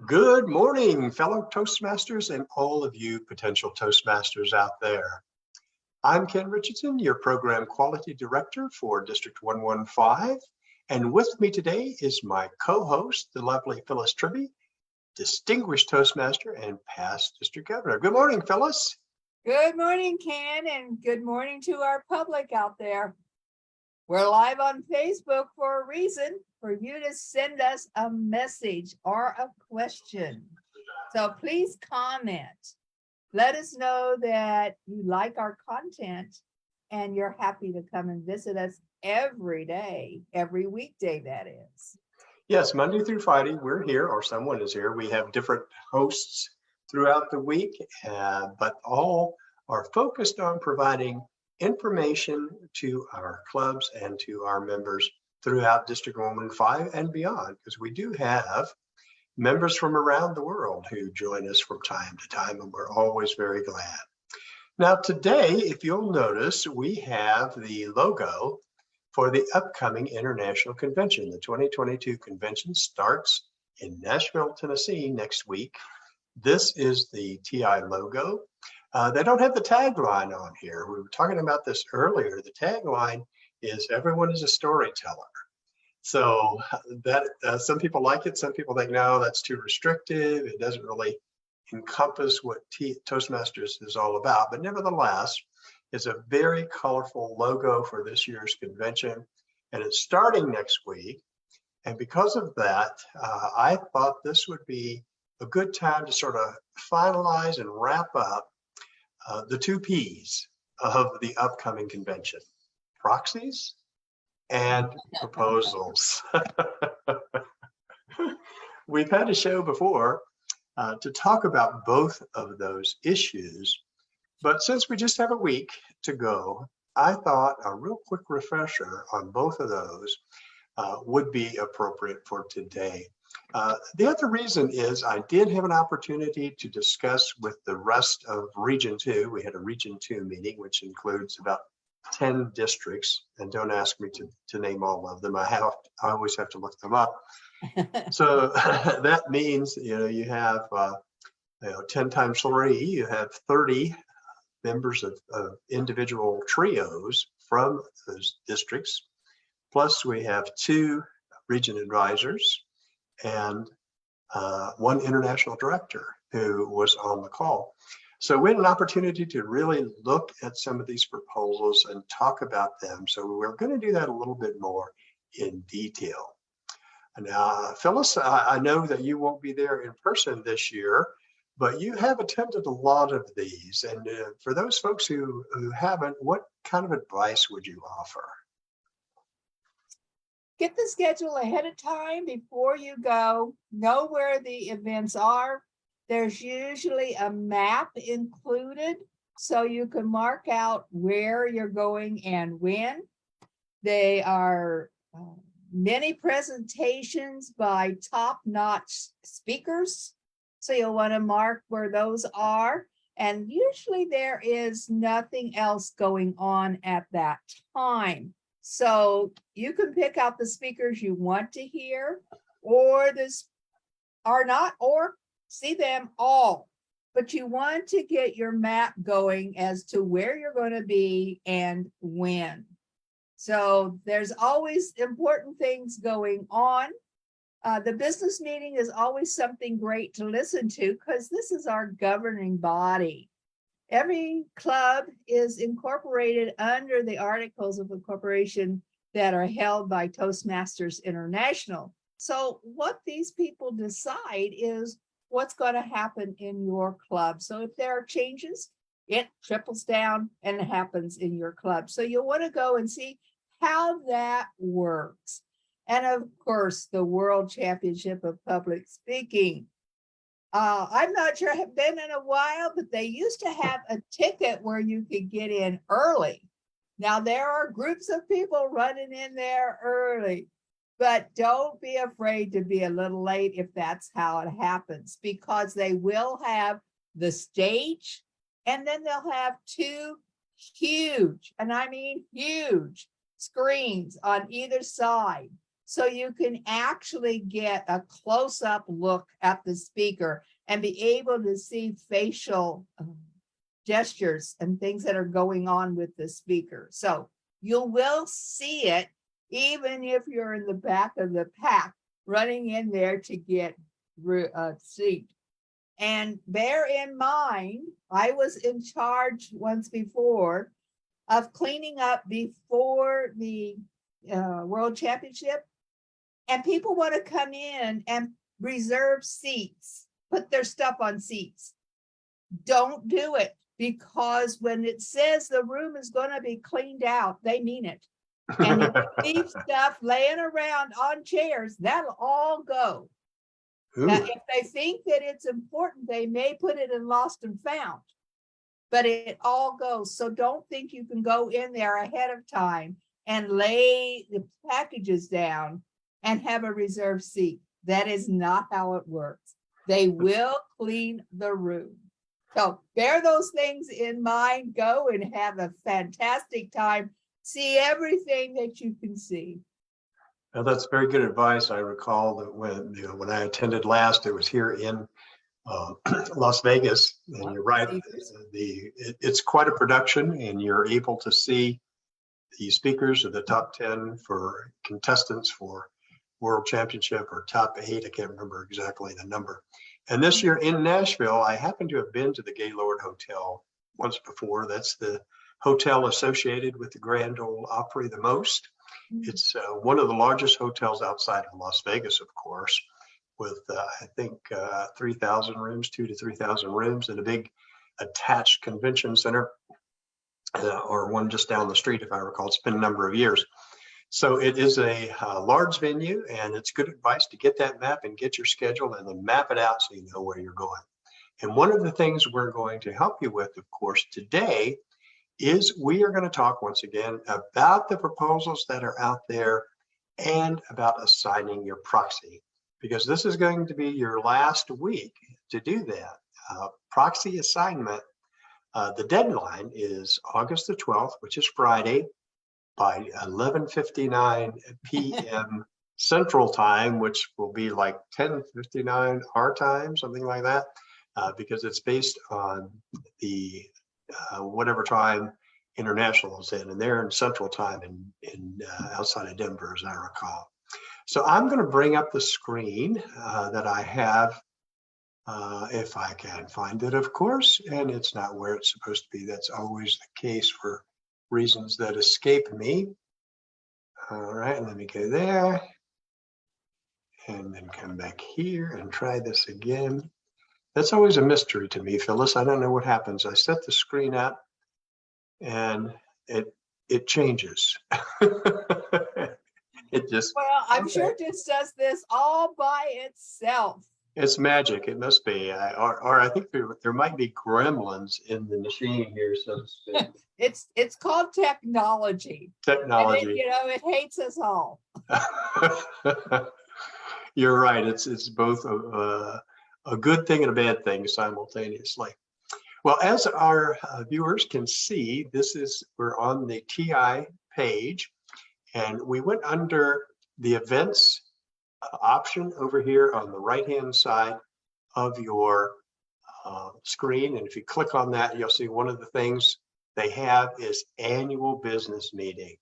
Good morning, fellow Toastmasters and all of you potential Toastmasters out there. I'm Ken Richardson, your Program Quality Director for District 115. And with me today is my co-host, the lovely Phyllis Tribby, distinguished Toastmaster and past District Governor. Good morning, Phyllis. Good morning, Ken, and good morning to our public out there. We're live on Facebook for a reason, for you to send us a message or a question. So please comment. Let us know that you like our content and you're happy to come and visit us every day, every weekday, that is. Yes, Monday through Friday, we're here, or someone is here. We have different hosts throughout the week, but all are focused on providing information to our clubs and to our members throughout District 115 and beyond, because we do have members from around the world who join us from time to time, and we're always very glad. Now today, if you'll notice, we have the logo for the upcoming International Convention. The 2022 convention starts in Nashville, Tennessee next week. This is the TI logo. They don't have the tagline on here. We were talking about this earlier. The tagline is "Everyone is a storyteller." So that some people like it. Some people think, no, that's too restrictive. It doesn't really encompass what Toastmasters is all about. But nevertheless, it's a very colorful logo for this year's convention, and it's starting next week. And because of that, I thought this would be a good time to sort of finalize and wrap up the two P's of the upcoming convention: proxies and proposals. We've had a show before to talk about both of those issues, but since we just have a week to go, I thought a real quick refresher on both of those would be appropriate for today. The other reason is I did have an opportunity to discuss with the rest of Region 2. We had a Region 2 meeting, which includes about 10 districts, and don't ask me to name all of them. I always have to look them up. So that means, you have 10 times 3, you have 30 members of individual trios from those districts. Plus we have 2 region advisors and 1 international director who was on the call. So we had an opportunity to really look at some of these proposals and talk about them. So we're going to do that a little bit more in detail. Now, Phyllis, I know that you won't be there in person this year, but you have attended a lot of these. And for those folks who haven't, what kind of advice would you offer? Get the schedule ahead of time before you go. Know where the events are. There's usually a map included, so you can mark out where you're going and when. They are many presentations by top-notch speakers, so you'll want to mark where those are. And usually there is nothing else going on at that time. So you can pick out the speakers you want to hear, or see them all, but you want to get your map going as to where you're going to be and when. So there's always important things going on. The business meeting is always something great to listen to, because this is our governing body. Every club is incorporated under the articles of incorporation that are held by Toastmasters International. So what these people decide is what's going to happen in your club. So if there are changes, it trickles down and it happens in your club. So you'll want to go and see how that works. And of course, the World Championship of Public Speaking. I'm not sure, I have been in a while, but they used to have a ticket where you could get in early. Now there are groups of people running in there early, but don't be afraid to be a little late if that's how it happens, because they will have the stage, and then they'll have 2 huge, and I mean huge, screens on either side. so you can actually get a close-up look at the speaker and be able to see facial gestures and things that are going on with the speaker. So you will see it even if you're in the back of the pack running in there to get a seat. And bear in mind, I was in charge once before of cleaning up before the World Championship. And people want to come in and reserve seats, put their stuff on seats. Don't do it, because when it says the room is going to be cleaned out, they mean it. And if you leave stuff laying around on chairs, that'll all go. Now, if they think that it's important, they may put it in lost and found, but it all goes. So don't think you can go in there ahead of time and lay the packages down and have a reserved seat. That is not how it works. They will clean the room. So bear those things in mind. Go and have a fantastic time. See everything that you can see. Well, that's very good advice. I recall that when I attended last, it was here in Las Vegas, and you're right. It's quite a production, and you're able to see the speakers of the top 10 for contestants for World Championship, or top 8. I can't remember exactly the number. And this year in Nashville, I happen to have been to the Gaylord Hotel once before. That's the hotel associated with the Grand Ole Opry the most. It's one of the largest hotels outside of Las Vegas, of course, with I think 3,000 rooms, 2,000 to 3,000 rooms, and a big attached convention center, or one just down the street, if I recall. It's been a number of years. So it is a large venue, and it's good advice to get that map and get your schedule and then map it out so you know where you're going. And one of the things we're going to help you with, of course, today is we are going to talk once again about the proposals that are out there and about assigning your proxy, because this is going to be your last week to do that. Proxy assignment, the deadline is August the 12th, which is Friday, by 11:59 p.m. Central Time, which will be like 10:59 our time, something like that, because it's based on the whatever time International is in, and they're in Central Time in outside of Denver, as I recall. So I'm going to bring up the screen that I have, if I can find it, of course, and it's not where it's supposed to be. That's always the case for reasons that escape me. All right, let me go there and then come back here and try this again. That's always a mystery to me, Phyllis. I don't know what happens. I set the screen up and it changes. It just, well, I'm sure it just does this all by itself. It's magic. It must be, or I think there might be gremlins in the machine here, so to speak. It's called technology. Technology. And it hates us all. You're right. It's both a good thing and a bad thing simultaneously. Well, as our viewers can see, we're on the TI page, and we went under the events option over here on the right-hand side of your screen. And if you click on that, you'll see one of the things they have is annual business meeting.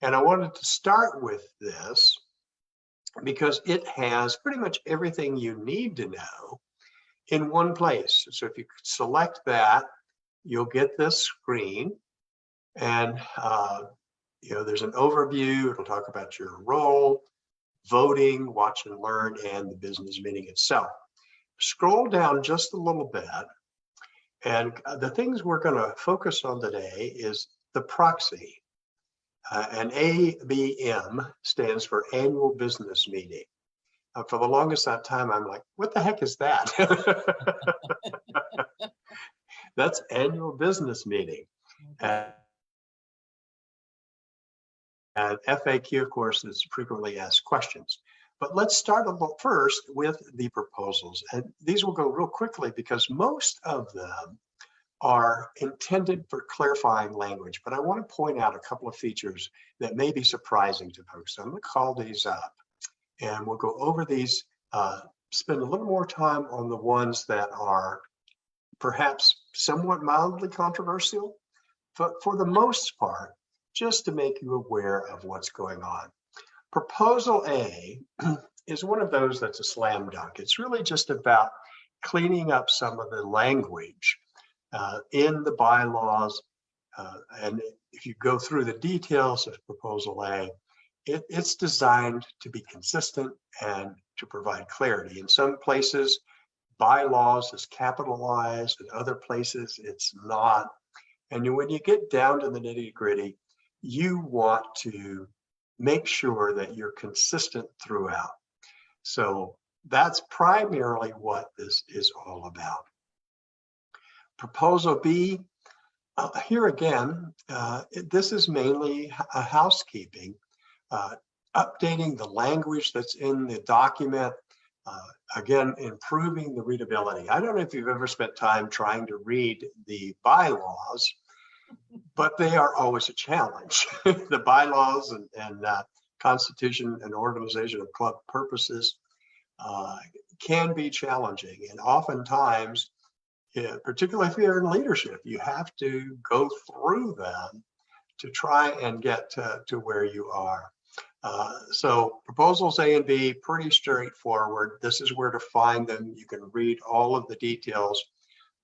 And I wanted to start with this because it has pretty much everything you need to know in one place. So if you select that, you'll get this screen, and there's an overview. It'll talk about your role, voting, watch and learn, and the business meeting itself. Scroll down just a little bit, and the things we're going to focus on today is the proxy. And ABM stands for annual business meeting. For the longest time, I'm like, what the heck is that? That's annual business meeting. And FAQ, of course, is frequently asked questions. But let's start first with the proposals. And these will go real quickly because most of them are intended for clarifying language, but I want to point out a couple of features that may be surprising to folks. So I'm going to call these up and we'll go over these, spend a little more time on the ones that are perhaps somewhat mildly controversial, but for the most part, just to make you aware of what's going on. Proposal A is one of those that's a slam dunk. It's really just about cleaning up some of the language in the bylaws. And if you go through the details of Proposal A, it's designed to be consistent and to provide clarity. In some places, bylaws is capitalized, in other places it's not. And when you get down to the nitty-gritty, you want to make sure that you're consistent throughout. So that's primarily what this is all about. Proposal B, here again, this is mainly a housekeeping, updating the language that's in the document, again, improving the readability. I don't know if you've ever spent time trying to read the bylaws, but they are always a challenge. The bylaws and constitution and organization of club purposes can be challenging. And oftentimes, particularly if you're in leadership, you have to go through them to try and get to where you are. So proposals A and B, pretty straightforward. This is where to find them. You can read all of the details,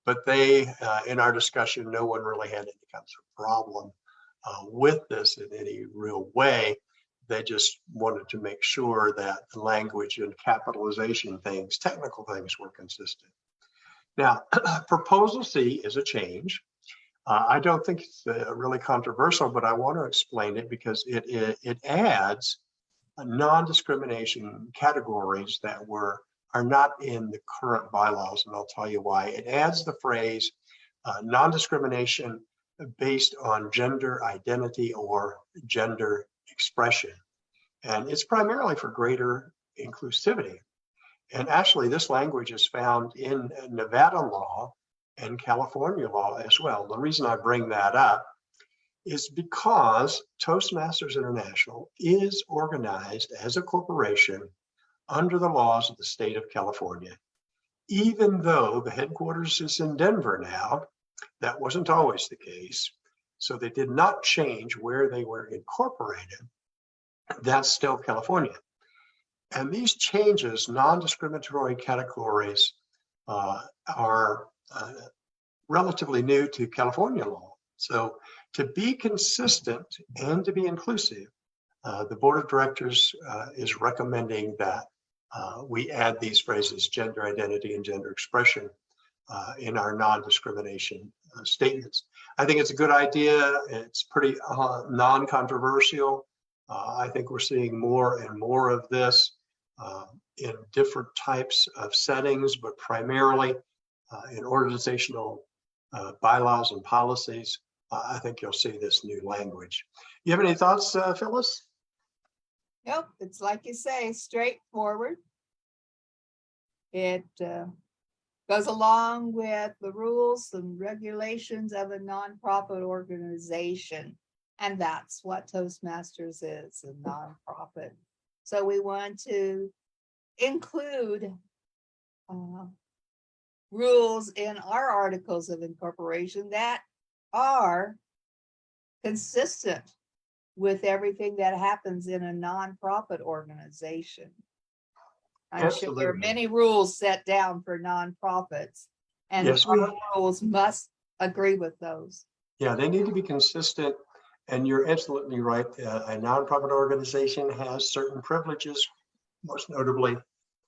but they, in our discussion, no one really had any kind of problem with this in any real way. They just wanted to make sure that the language and capitalization things, technical things, were consistent. Now, proposal C is a change. I don't think it's really controversial, but I want to explain it because it adds non-discrimination categories that are not in the current bylaws, and I'll tell you why. It adds the phrase non-discrimination based on gender identity or gender expression, and it's primarily for greater inclusivity. And actually, this language is found in Nevada law and California law as well. The reason I bring that up is because Toastmasters International is organized as a corporation under the laws of the state of California. Even though the headquarters is in Denver now, that wasn't always the case. So they did not change where they were incorporated. That's still California. And these changes, non-discriminatory categories, are relatively new to California law. So to be consistent and to be inclusive, the board of directors is recommending that we add these phrases, gender identity and gender expression, in our non-discrimination statements. I think it's a good idea. It's pretty non-controversial. I think we're seeing more and more of this in different types of settings, but primarily in organizational bylaws and policies. I think you'll see this new language. You have any thoughts, Phyllis? Nope, it's like you say, straightforward. It goes along with the rules and regulations of a nonprofit organization. And that's what Toastmasters is, a nonprofit. So we want to include rules in our articles of incorporation that are consistent with everything that happens in a nonprofit organization. I'm sure there are many rules set down for nonprofits, and yes, our rules must agree with those. Yeah, they need to be consistent. And you're absolutely right. A nonprofit organization has certain privileges. Most notably,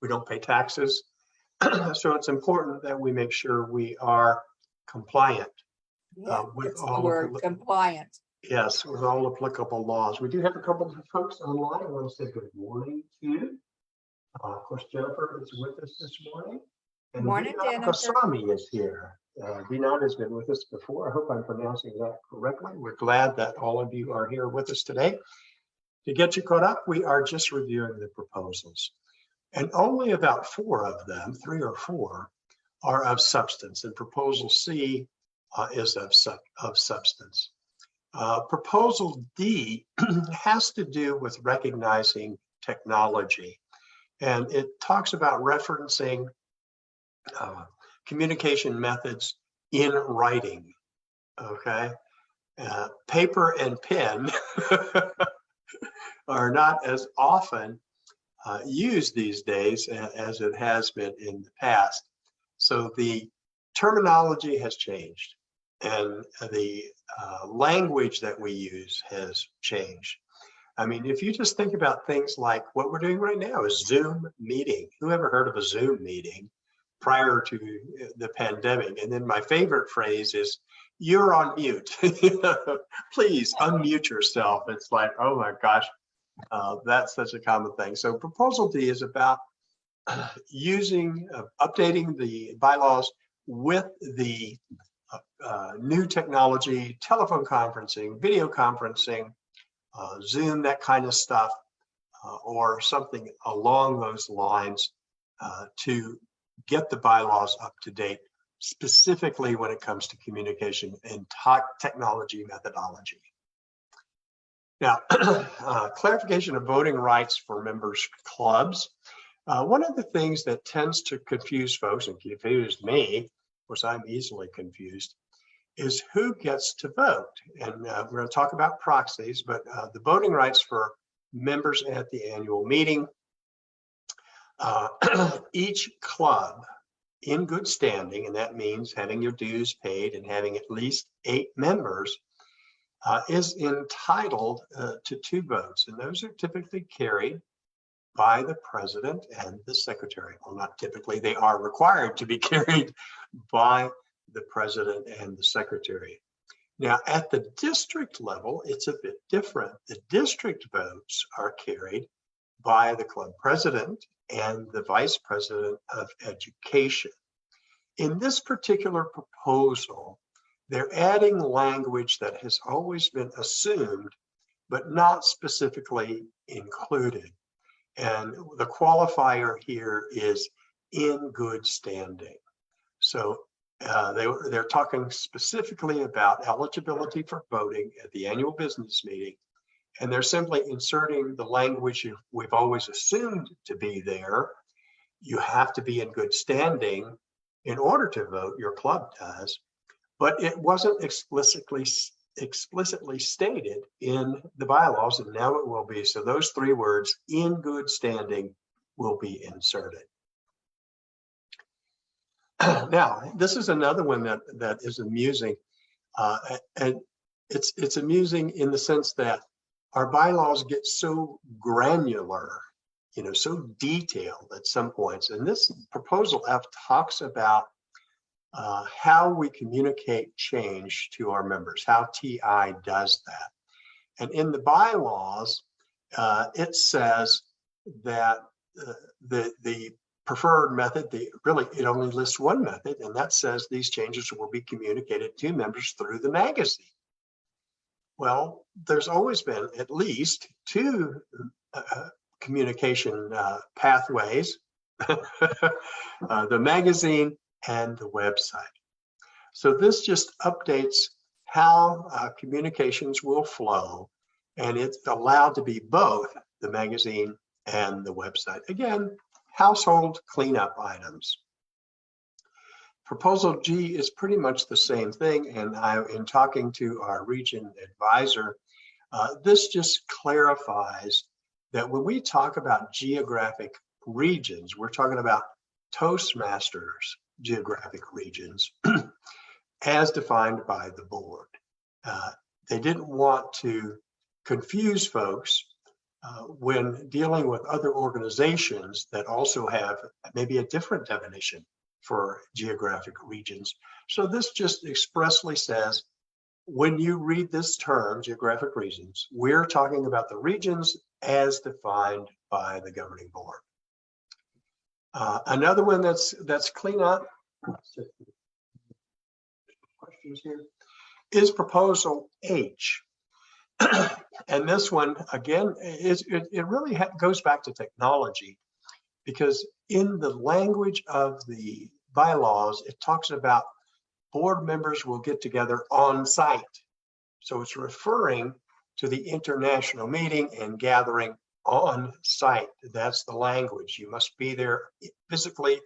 we don't pay taxes. So it's important that we make sure we are compliant with all the word compliant. Yes, with all applicable laws. We do have a couple of folks online. I want to say good morning to. Of course, Jennifer is with us this morning. And morning, Jennifer. Kasami is here. Vinod has been with us before. I hope I'm pronouncing that correctly. We're glad that all of you are here with us today. To get you caught up, we are just reviewing the proposals. And only about 4 of them, 3 or 4, are of substance. And proposal C is of substance. Proposal D has to do with recognizing technology, and it talks about referencing communication methods in writing. Okay, paper and pen are not as often used these days as it has been in the past. So the terminology has changed, and the language that we use has changed. I mean, if you just think about things like what we're doing right now, is Zoom meeting. Who ever heard of a Zoom meeting prior to the pandemic? And then my favorite phrase is, "You're on mute." Please unmute yourself. It's like, oh my gosh, that's such a common thing. So Proposal D is about updating the bylaws with the new technology, telephone conferencing, video conferencing, Zoom, that kind of stuff, or something along those lines to get the bylaws up to date, specifically when it comes to communication and technology methodology. Now, clarification of voting rights for members' clubs. One of the things that tends to confuse folks, and confused me, of course I'm easily confused, is who gets to vote. And we're going to talk about proxies, but the voting rights for members at the annual meeting. Each club in good standing, and that means having your dues paid and having at least 8 members, is entitled to 2 votes. And those are typically carried by the president and the secretary. Well, not typically, they are required to be carried by the president and the secretary. Now, at the district level, it's a bit different. The district votes are carried by the club president and the vice president of education. In this particular proposal, they're adding language that has always been assumed, but not specifically included. And the qualifier here is in good standing. So they're talking specifically about eligibility for voting at the annual business meeting, and they're simply inserting the language we've always assumed to be there. You have to be in good standing in order to vote, your club does, but it wasn't explicitly stated in the bylaws, and now it will be. So those 3 words, in good standing, will be inserted. Now, this is another one that is amusing, and it's amusing in the sense that our bylaws get so granular, so detailed at some points. And this proposal F talks about how we communicate change to our members, how TI does that. And in the bylaws, it says that the preferred method, it only lists one method, and that says these changes will be communicated to members through the magazine. Well, there's always been at least 2 communication pathways, the magazine and the website. So this just updates how communications will flow, and it's allowed to be both the magazine and the website. Again, household cleanup items. Proposal G is pretty much the same thing, and in talking to our region advisor, this just clarifies that when we talk about geographic regions, we're talking about Toastmasters geographic regions as defined by the board. They didn't want to confuse folks when dealing with other organizations that also have maybe a different definition for geographic regions. So this just expressly says, when you read this term, geographic regions, we're talking about the regions as defined by the governing board. Another one that's cleanup, questions here, is proposal H. And this one, again, it really goes back to technology, because in the language of the bylaws, it talks about board members will get together on site. So it's referring to the international meeting and gathering on site. That's the language. You must be there physically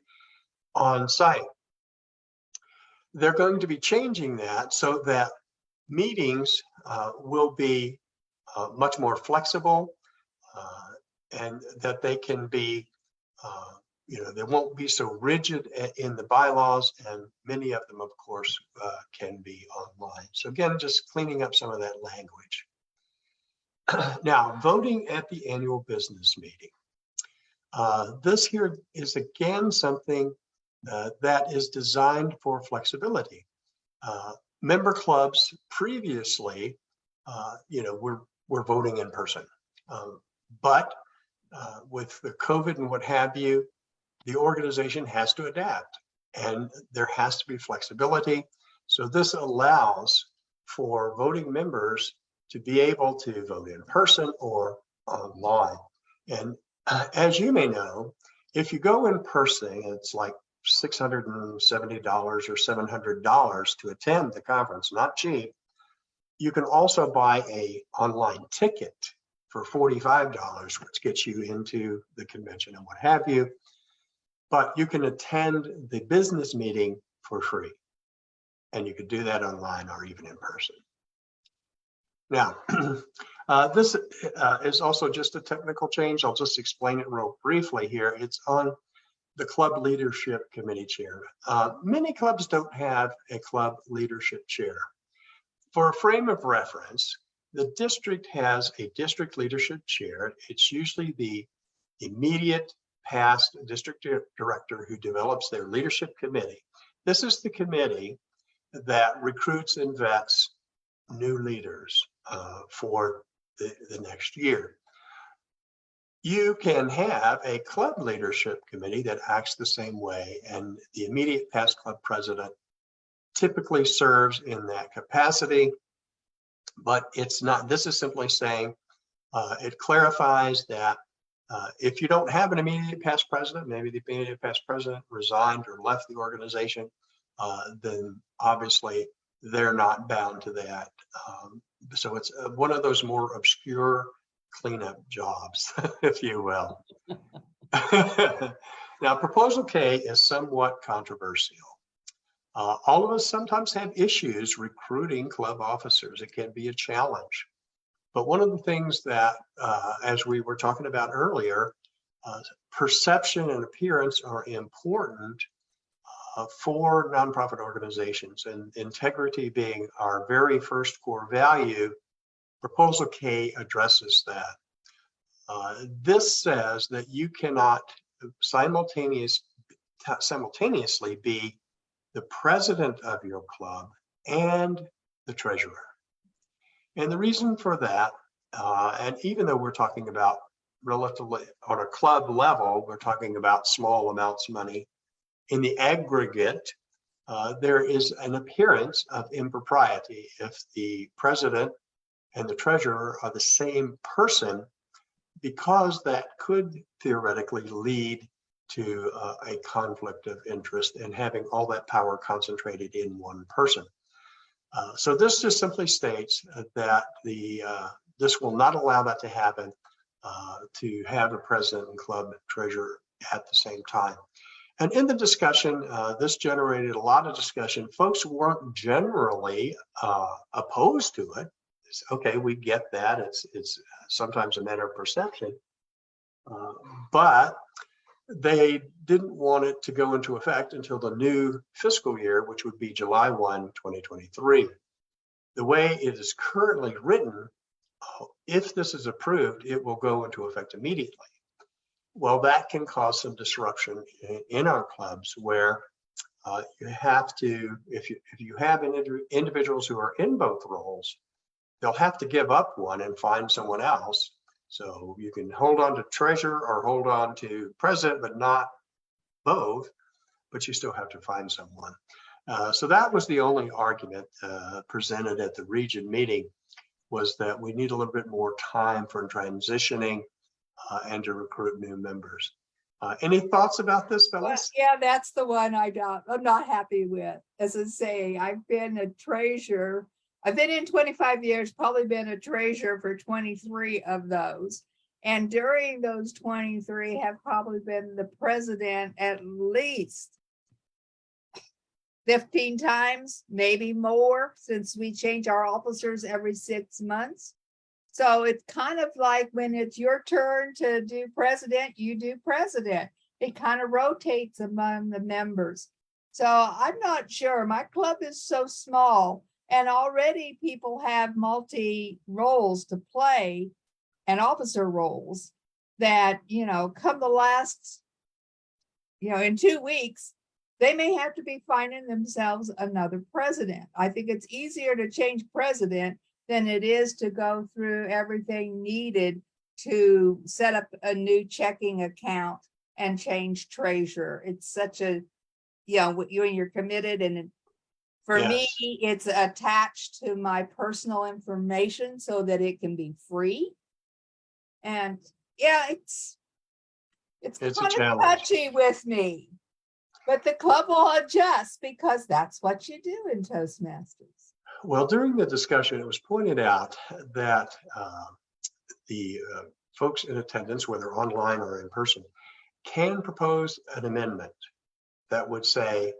on site. They're going to be changing that so that meetings will be much more flexible and that they can be, they won't be so rigid in the bylaws, and many of them, of course, can be online. So again, just cleaning up some of that language. Now, voting at the annual business meeting. This here is again something that is designed for flexibility. Member clubs previously, were voting in person, but with the COVID and what have you, the organization has to adapt, and there has to be flexibility. So this allows for voting members to be able to vote in person or online. And as you may know, if you go in person, it's like $670 or $700 to attend the conference, not cheap. You can also buy a online ticket for $45, which gets you into the convention and what have you. But you can attend the business meeting for free. And you could do that online or even in person. Now, this is also just a technical change. I'll just explain it real briefly here. It's on the club leadership committee chair. Many clubs don't have a club leadership chair. For a frame of reference, the district has a district leadership chair. It's usually the immediate past district director who develops their leadership committee. This is the committee that recruits and vets new leaders for the next year. You can have a club leadership committee that acts the same way, and the immediate past club president typically serves in that capacity, but it's not, this is simply saying, it clarifies that if you don't have an immediate past president, maybe the immediate past president resigned or left the organization, then obviously they're not bound to that. So it's one of those more obscure cleanup jobs, if you will. Now, Proposal K is somewhat controversial. All of us sometimes have issues recruiting club officers. It can be a challenge. But one of the things that, as we were talking about earlier, perception and appearance are important for nonprofit organizations, and integrity being our very first core value. Proposal K addresses that. This says that you cannot simultaneously be the president of your club and the treasurer. And the reason for that, and even though we're talking about relatively on a club level, we're talking about small amounts of money, in the aggregate, there is an appearance of impropriety if the president and the treasurer are the same person, because that could theoretically lead to a conflict of interest and having all that power concentrated in one person. So this just simply states that this will not allow that to happen, to have a president and club treasurer at the same time. And in the discussion, this generated a lot of discussion. Folks weren't generally opposed to it. It's, okay, we get that. It's sometimes a matter of perception, but they didn't want it to go into effect until the new fiscal year, which would be July 1, 2023. The way it is currently written, if this is approved, it will go into effect immediately. Well, that can cause some disruption in our clubs, where you have to, if you have individuals who are in both roles, they'll have to give up one and find someone else. So you can hold on to treasurer or hold on to president, but not both, but you still have to find someone. So that was the only argument presented at the region meeting, was that we need a little bit more time for transitioning and to recruit new members. Any thoughts about this, Well, fellas? yeah, that's the one I'm not happy with. As I say, I've been a treasurer. I've been in 25 years, probably been a treasurer for 23 of those. And during those 23 have probably been the president at least 15 times, maybe more, since we change our officers every 6 months. So it's kind of like when it's your turn to do president, you do president. It kind of rotates among the members. So I'm not sure. My club is so small, and already people have multi roles to play and officer roles that, come the last, in 2 weeks, they may have to be finding themselves another president. I think it's easier to change president than it is to go through everything needed to set up a new checking account and change treasurer. It's such a, you're committed, and for me, Yes. it's attached to my personal information so that it can be free. And yeah, it's a kind of challenge. touchy with me, but the club will adjust because that's what you do in Toastmasters. Well, during the discussion, it was pointed out that the folks in attendance, whether online or in person, can propose an amendment that would say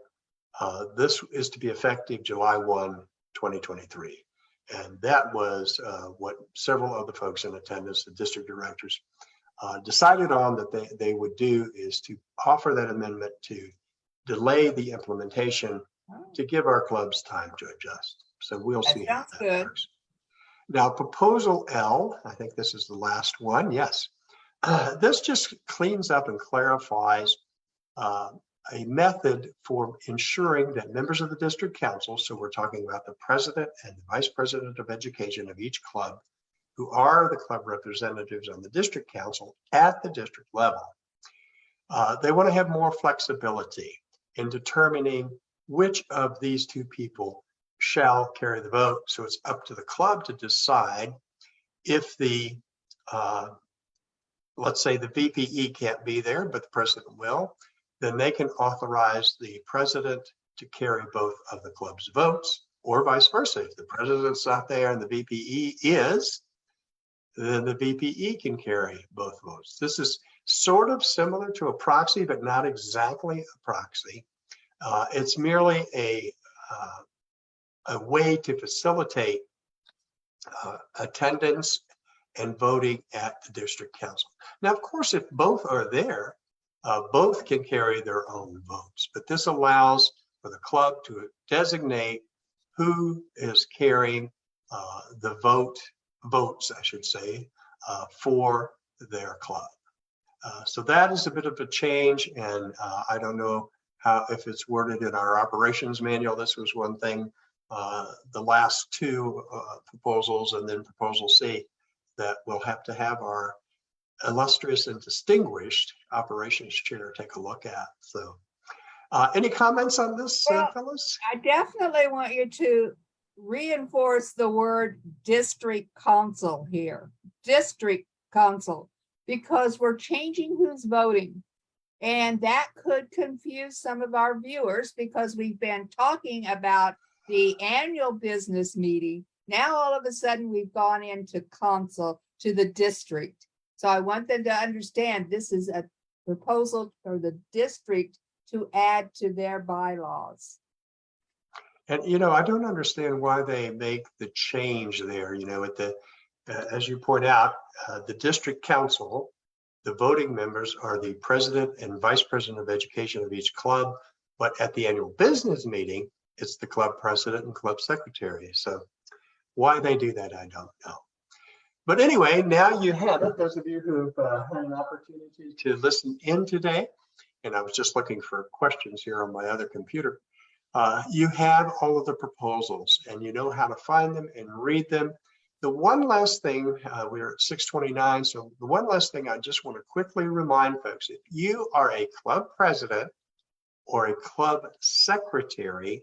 this is to be effective July 1, 2023. And that was what several of the folks in attendance, the district directors, decided on that they would do, is to offer that amendment to delay the implementation to give our clubs time to adjust. So we'll see how that works. Now, proposal L, I think this is the last one. Yes. This just cleans up and clarifies a method for ensuring that members of the district council, so we're talking about the president and the vice president of education of each club, who are the club representatives on the district council at the district level, they want to have more flexibility in determining which of these two people shall carry the vote. So it's up to the club to decide if the, let's say the VPE can't be there, but the president will, then they can authorize the president to carry both of the club's votes, or vice versa. If the president's not there and the VPE is, then the VPE can carry both votes. This is sort of similar to a proxy, but not exactly a proxy. It's merely a way to facilitate attendance and voting at the district council. Now, of course, if both are there, both can carry their own votes, but this allows for the club to designate who is carrying the votes, I should say, for their club. So that is a bit of a change, and I don't know if it's worded in our operations manual. This was one thing, the last two proposals, and then proposal C, that we'll have to have our illustrious and distinguished operations chair take a look at. So any comments on this, fellas? I definitely want you to reinforce the word district council here, district council, because we're changing who's voting. And that could confuse some of our viewers, because we've been talking about the annual business meeting. Now, all of a sudden, we've gone into council, to the district. So I want them to understand this is a proposal for the district to add to their bylaws. And, I don't understand why they make the change there, at the, as you point out, the district council, the voting members are the president and vice president of education of each club, but at the annual business meeting, it's the club president and club secretary. So why they do that, I don't know. But anyway, now you have it. Those of you who've had an opportunity to listen in today, and I was just looking for questions here on my other computer, you have all of the proposals, and you know how to find them and read them. The one last thing, we're at 6:29, so the one last thing I just want to quickly remind folks, if you are a club president or a club secretary,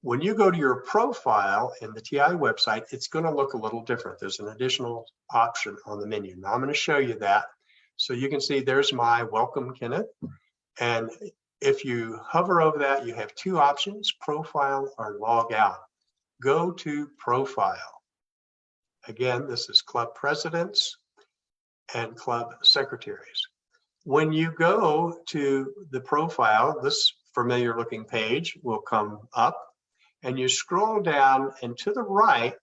when you go to your profile in the TI website, it's going to look a little different. There's an additional option on the menu. Now I'm going to show you that. So you can see there's my welcome, Kenneth. And if you hover over that, you have two options, profile or log out. Go to profile. Again, this is club presidents and club secretaries. When you go to the profile, this familiar looking page will come up, and you scroll down, and to the right,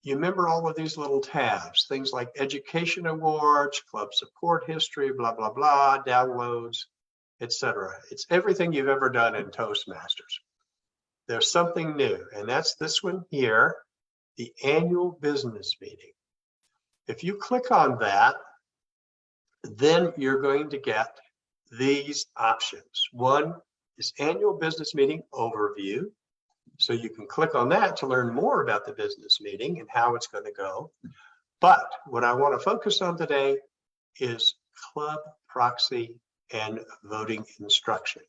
you remember all of these little tabs, things like education awards, club support history, blah, blah, blah, downloads, etc. It's everything you've ever done in Toastmasters. There's something new, and that's this one here, the annual business meeting. If you click on that, then you're going to get these options. One is annual business meeting overview. So you can click on that to learn more about the business meeting and how it's going to go. But what I want to focus on today is club proxy and voting instructions.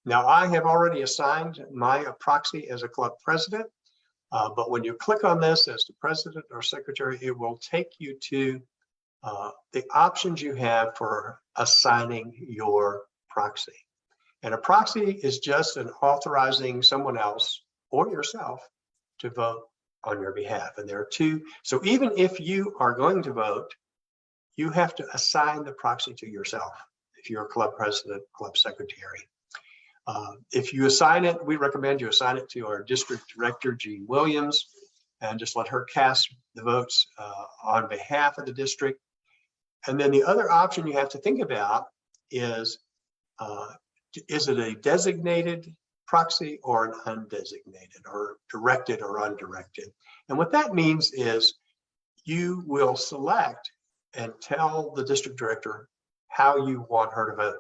Now, I have already assigned my proxy as a club president, but when you click on this as the president or secretary, it will take you to the options you have for assigning your proxy. And a proxy is just an authorizing someone else or yourself to vote on your behalf. And there are two. So even if you are going to vote, you have to assign the proxy to yourself. If you're a club president, club secretary. If you assign it, we recommend you assign it to our district director, Jean Williams, and just let her cast the votes on behalf of the district. And then the other option you have to think about is it a designated proxy or an undesignated, or directed or undirected? And what that means is you will select and tell the district director how you want her to vote,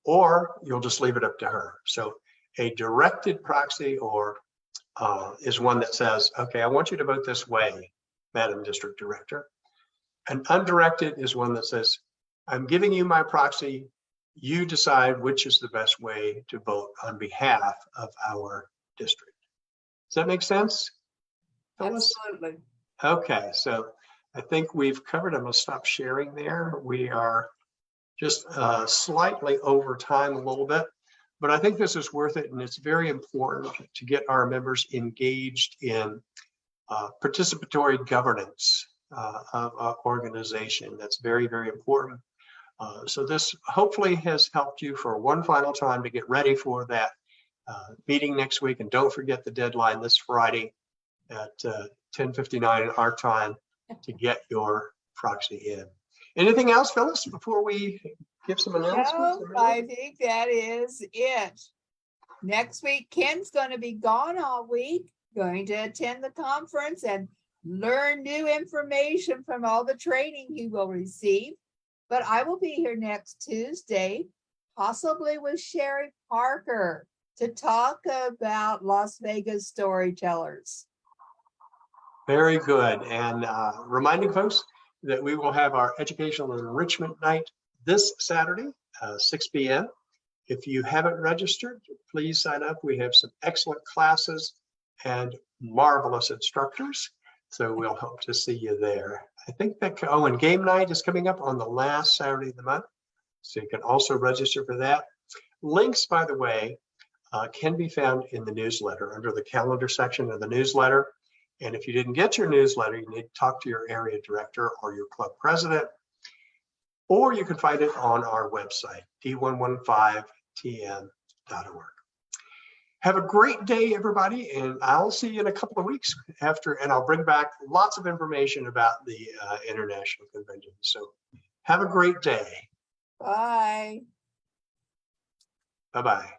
or you'll just leave it up to her. So a directed proxy or is one that says, okay, I want you to vote this way, Madam District Director. An undirected is one that says, I'm giving you my proxy, you decide which is the best way to vote on behalf of our district. Does that make sense, Phyllis? Absolutely. Okay, so I think we've covered. I'm going to stop sharing there. We are just slightly over time a little bit, but I think this is worth it, and it's very important to get our members engaged in participatory governance of an organization. That's very, very important. So this hopefully has helped you for one final time to get ready for that meeting next week. And don't forget the deadline this Friday at 10:59 our time to get your proxy in. Anything else, Phyllis, before we give some announcements? No, I think that is it. Next week, Ken's going to be gone all week, going to attend the conference and learn new information from all the training he will receive. But I will be here next Tuesday, possibly with Sherry Parker, to talk about Las Vegas storytellers. Very good. And reminding folks that we will have our educational enrichment night this Saturday, 6 p.m. If you haven't registered, please sign up. We have some excellent classes and marvelous instructors. So we'll hope to see you there. I think that, oh, and game night is coming up on the last Saturday of the month. So you can also register for that. Links, by the way, can be found in the newsletter under the calendar section of the newsletter. And if you didn't get your newsletter, you need to talk to your area director or your club president, or you can find it on our website, d115tn.org. Have a great day, everybody, and I'll see you in a couple of weeks after, and I'll bring back lots of information about the International Convention. So have a great day. Bye. Bye-bye.